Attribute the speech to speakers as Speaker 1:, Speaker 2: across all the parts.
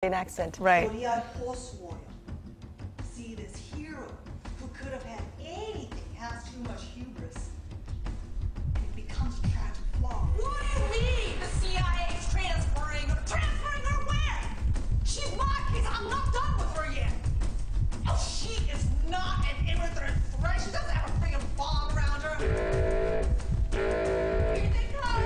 Speaker 1: An accent.
Speaker 2: Right.
Speaker 3: Korean horse warrior. See, this hero who could have had anything has too much hubris. It becomes a tragic flaw.
Speaker 4: What do you mean the CIA is transferring her? Transferring her where? She's my case. I'm not done with her yet. Oh, she is not an imminent threat. She doesn't have a freaking bomb around her. Here they come.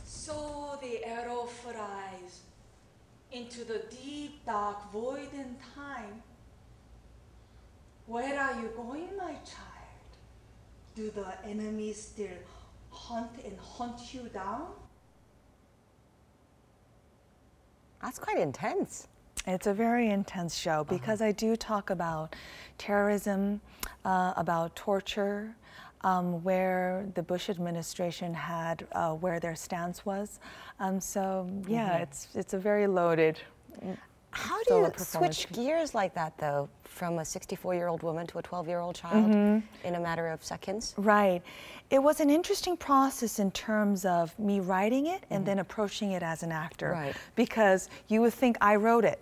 Speaker 4: So the arrow flies into the deep dark void in time. Where are you going, my child?
Speaker 3: Do the enemies still hunt and hunt you down?
Speaker 1: That's quite intense.
Speaker 2: It's a very intense show because I do talk about terrorism, about torture, where the Bush administration had, where their stance was. So yeah, it's a very loaded.
Speaker 1: How do you switch gears like that, though, from a 64-year-old woman to a 12-year-old child in a matter of seconds?
Speaker 2: Right. It was an interesting process in terms of me writing it and then approaching it as an actor.
Speaker 1: Right.
Speaker 2: Because you would think I wrote it,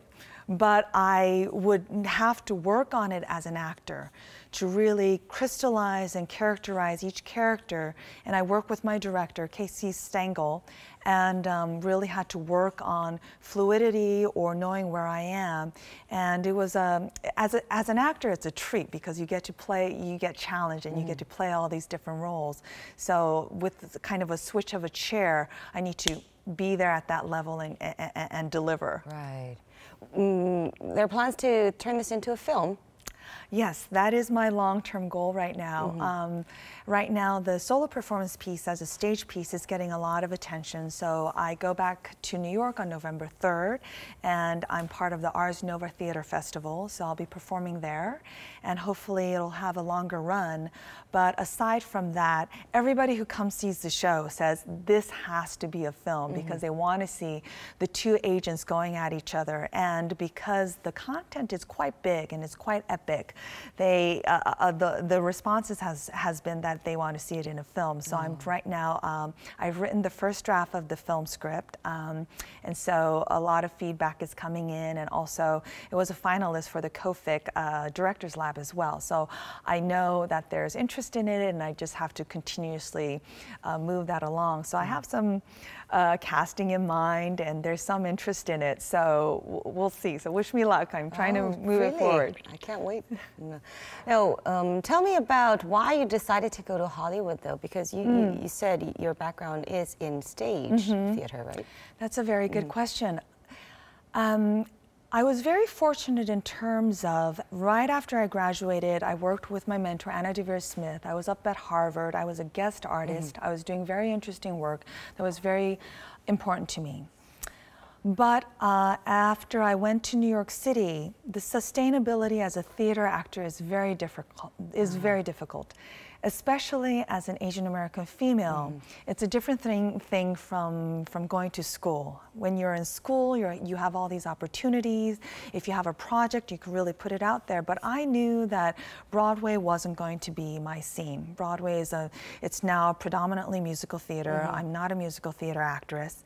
Speaker 2: but I would have to work on it as an actor to really crystallize and characterize each character. And I work with my director, Casey Stengel, and really had to work on fluidity or knowing where I am. And it was, as an actor, it's a treat because you get to play, you get challenged and you get to play all these different roles. So with kind of a switch of a chair, I need to be there at that level and deliver.
Speaker 1: Right. There are plans to turn this into a film.
Speaker 2: Yes, that is my long-term goal right now. Right now, the solo performance piece as a stage piece is getting a lot of attention. So I go back to New York on November 3rd, and I'm part of the Ars Nova Theater Festival. So I'll be performing there, and hopefully it'll have a longer run. But aside from that, everybody who comes sees the show says this has to be a film because they want to see the two agents going at each other. And because the content is quite big and it's quite epic, they the responses has been that they want to see it in a film. So I'm right now, I've written the first draft of the film script, and so a lot of feedback is coming in, and also it was a finalist for the COFIC Directors Lab as well. So I know that there's interest in it, and I just have to continuously move that along. So I have some casting in mind, and there's some interest in it. So we'll see. So wish me luck. I'm trying to move it forward.
Speaker 1: I can't wait. Now, tell me about why you decided to go to Hollywood, though, because you said your background is in stage theater, right?
Speaker 2: That's a very good question. I was very fortunate in terms of right after I graduated, I worked with my mentor, Anna DeVere Smith. I was up at Harvard. I was a guest artist. I was doing very interesting work that was very important to me. But after I went to New York City, the sustainability as a theater actor is very difficult, especially as an Asian American female. It's a different thing from going to school. When you're in school, you have all these opportunities. If you have a project, you can really put it out there. But I knew that Broadway wasn't going to be my scene. Broadway is it's now predominantly musical theater. I'm not a musical theater actress.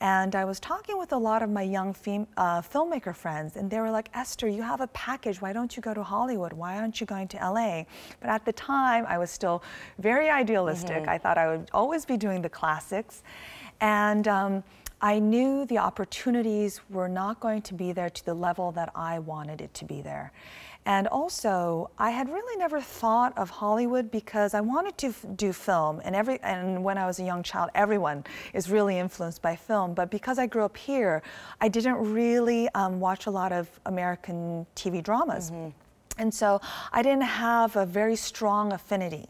Speaker 2: And I was talking with a lot of my young filmmaker friends, and they were like, Esther, you have a package. Why don't you go to Hollywood? Why aren't you going to LA? But at the time, I was still very idealistic. I thought I would always be doing the classics. And I knew the opportunities were not going to be there to the level that I wanted it to be there. And also, I had really never thought of Hollywood because I wanted to do film, and when I was a young child, everyone is really influenced by film. But because I grew up here, I didn't really watch a lot of American TV dramas. And so I didn't have a very strong affinity.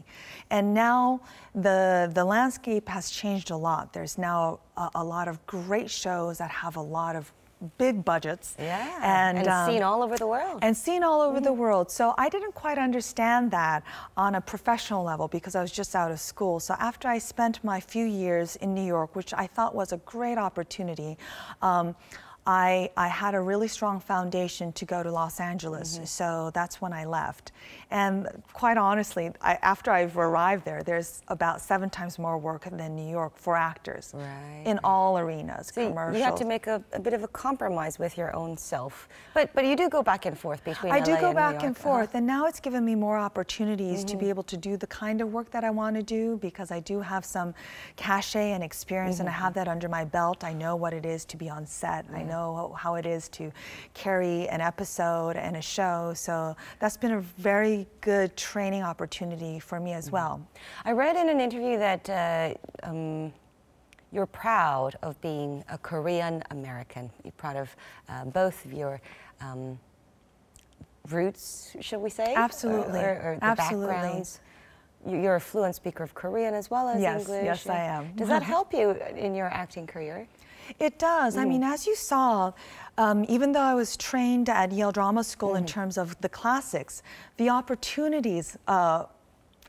Speaker 2: And now the landscape has changed a lot. There's now a lot of great shows that have a lot of big budgets.
Speaker 1: Yeah,
Speaker 2: and
Speaker 1: seen all over the world.
Speaker 2: And seen all over the world. So I didn't quite understand that on a professional level because I was just out of school. So after I spent my few years in New York, which I thought was a great opportunity, I had a really strong foundation to go to Los Angeles, so that's when I left. And quite honestly, after I've arrived there, there's about 7 times more work than New York for actors in all arenas,
Speaker 1: so
Speaker 2: commercials.
Speaker 1: You had to make a bit of a compromise with your own self. But you do go back and forth between LA
Speaker 2: I do go
Speaker 1: and
Speaker 2: back
Speaker 1: New York.
Speaker 2: and forth, and now it's given me more opportunities to be able to do the kind of work that I want to do, because I do have some cachet and experience, and I have that under my belt. I know what it is to be on set. I know how it is to carry an episode and a show, so that's been a very good training opportunity for me as well.
Speaker 1: I read in an interview that you're proud of being a Korean American. You're proud of both of your roots, should we say?
Speaker 2: Absolutely.
Speaker 1: Or the backgrounds. You're a fluent speaker of Korean as well as English.
Speaker 2: Yes, I am.
Speaker 1: Does that help you in your acting career?
Speaker 2: It does. I mean, as you saw, even though I was trained at Yale Drama School in terms of the classics, the opportunities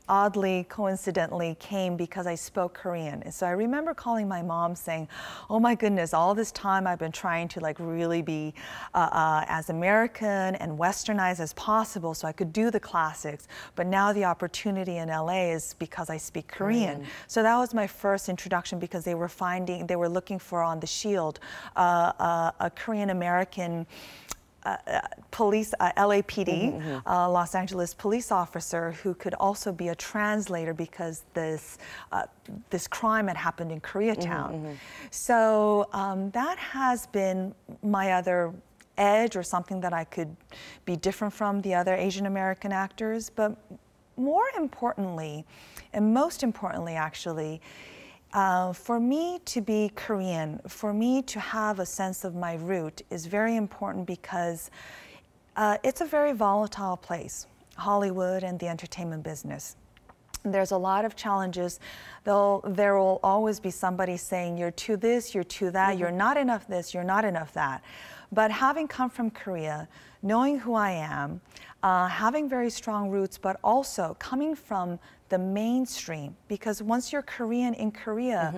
Speaker 2: oddly, coincidentally, came because I spoke Korean. And so I remember calling my mom saying, oh my goodness, all this time I've been trying to like really be as American and westernized as possible so I could do the classics. But now the opportunity in LA is because I speak Korean. So that was my first introduction, because they were looking for on the Shield a Korean American police, LAPD, Los Angeles police officer who could also be a translator, because this crime had happened in Koreatown. So that has been my other edge, or something that I could be different from the other Asian American actors. But more importantly, and most importantly actually, for me to be Korean, for me to have a sense of my root is very important, because it's a very volatile place, Hollywood and the entertainment business. There's a lot of challenges. There will always be somebody saying, you're too this, you're too that, you're not enough this, you're not enough that. But having come from Korea, knowing who I am, having very strong roots, but also coming from the mainstream, because once you're Korean in Korea,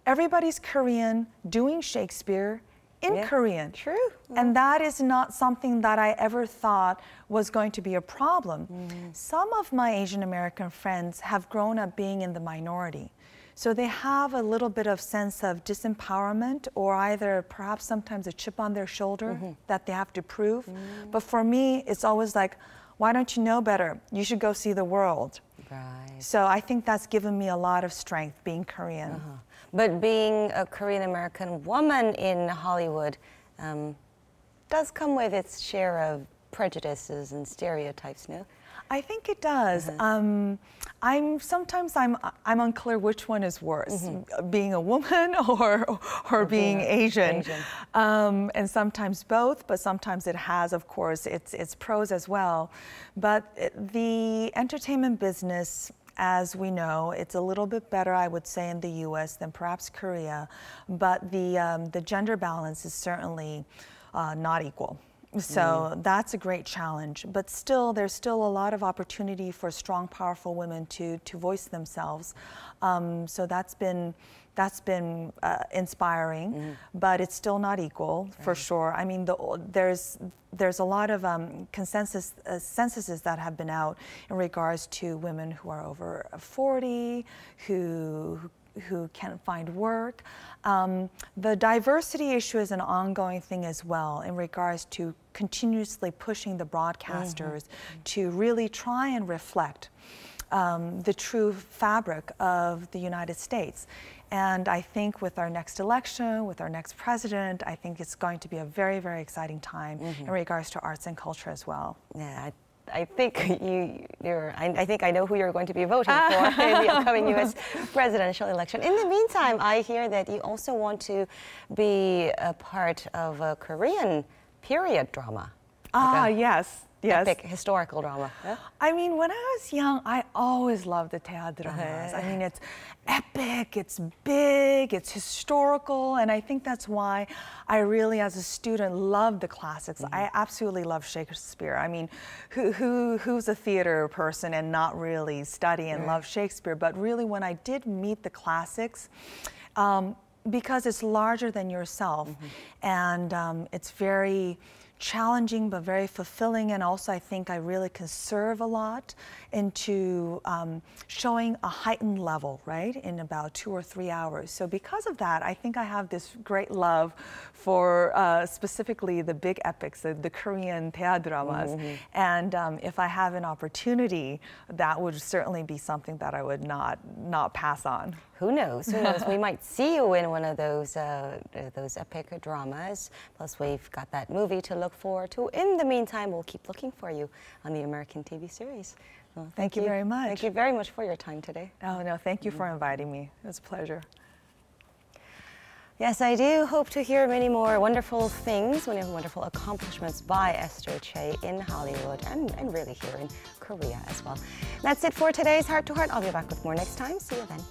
Speaker 2: everybody's Korean doing Shakespeare in Korean.
Speaker 1: True.
Speaker 2: And that is not something that I ever thought was going to be a problem. Some of my Asian American friends have grown up being in the minority. So they have a little bit of sense of disempowerment, or either perhaps sometimes a chip on their shoulder that they have to prove. But for me, it's always like, why don't you know better? You should go see the world.
Speaker 1: Right.
Speaker 2: So I think that's given me a lot of strength, being Korean.
Speaker 1: But being a Korean American woman in Hollywood does come with its share of prejudices and stereotypes, no?
Speaker 2: I think it does. Sometimes I'm unclear which one is worse, being a woman or being Asian. And sometimes both, but sometimes it has, of course, its pros as well. But the entertainment business, as we know, it's a little bit better, I would say, in the U.S. than perhaps Korea. But the gender balance is certainly not equal. So that's a great challenge, but still, there's still a lot of opportunity for strong, powerful women to voice themselves. So that's been inspiring, but it's still not equal, for sure. I mean, there's a lot of censuses that have been out in regards to women who are over 40, who can't find work. The diversity issue is an ongoing thing as well, in regards to continuously pushing the broadcasters to really try and reflect the true fabric of the United States. And I think with our next election, with our next president, I think it's going to be a very, very exciting time in regards to arts and culture as well.
Speaker 1: Yeah, I think I think I know who you're going to be voting for in the upcoming U.S. presidential election. In the meantime, I hear that you also want to be a part of a Korean period drama.
Speaker 2: Yes.
Speaker 1: Epic historical drama. Yeah?
Speaker 2: I mean, when I was young, I always loved the teadramas. I mean, it's epic, it's big, it's historical, and I think that's why I really, as a student, loved the classics. I absolutely love Shakespeare. I mean, who's a theater person and not really study and love Shakespeare? But really, when I did meet the classics, because it's larger than yourself, and it's very challenging but very fulfilling, and also I think I really can serve a lot into showing a heightened level, right, in about 2 or 3 hours. So because of that, I think I have this great love for specifically the big epics, the Korean 대하 dramas, and if I have an opportunity, that would certainly be something that I would not pass on.
Speaker 1: Who knows? Who knows? We might see you in one of those epic dramas. Plus, we've got that movie to look forward to. In the meantime, we'll keep looking for you on the American TV series. Well,
Speaker 2: thank you very much.
Speaker 1: Thank you very much for your time today.
Speaker 2: Oh, no, thank you for inviting me. It was a pleasure.
Speaker 1: Yes, I do hope to hear many more wonderful things, many wonderful accomplishments by Esther Chae in Hollywood and really here in Korea as well. That's it for today's Heart to Heart. I'll be back with more next time. See you then.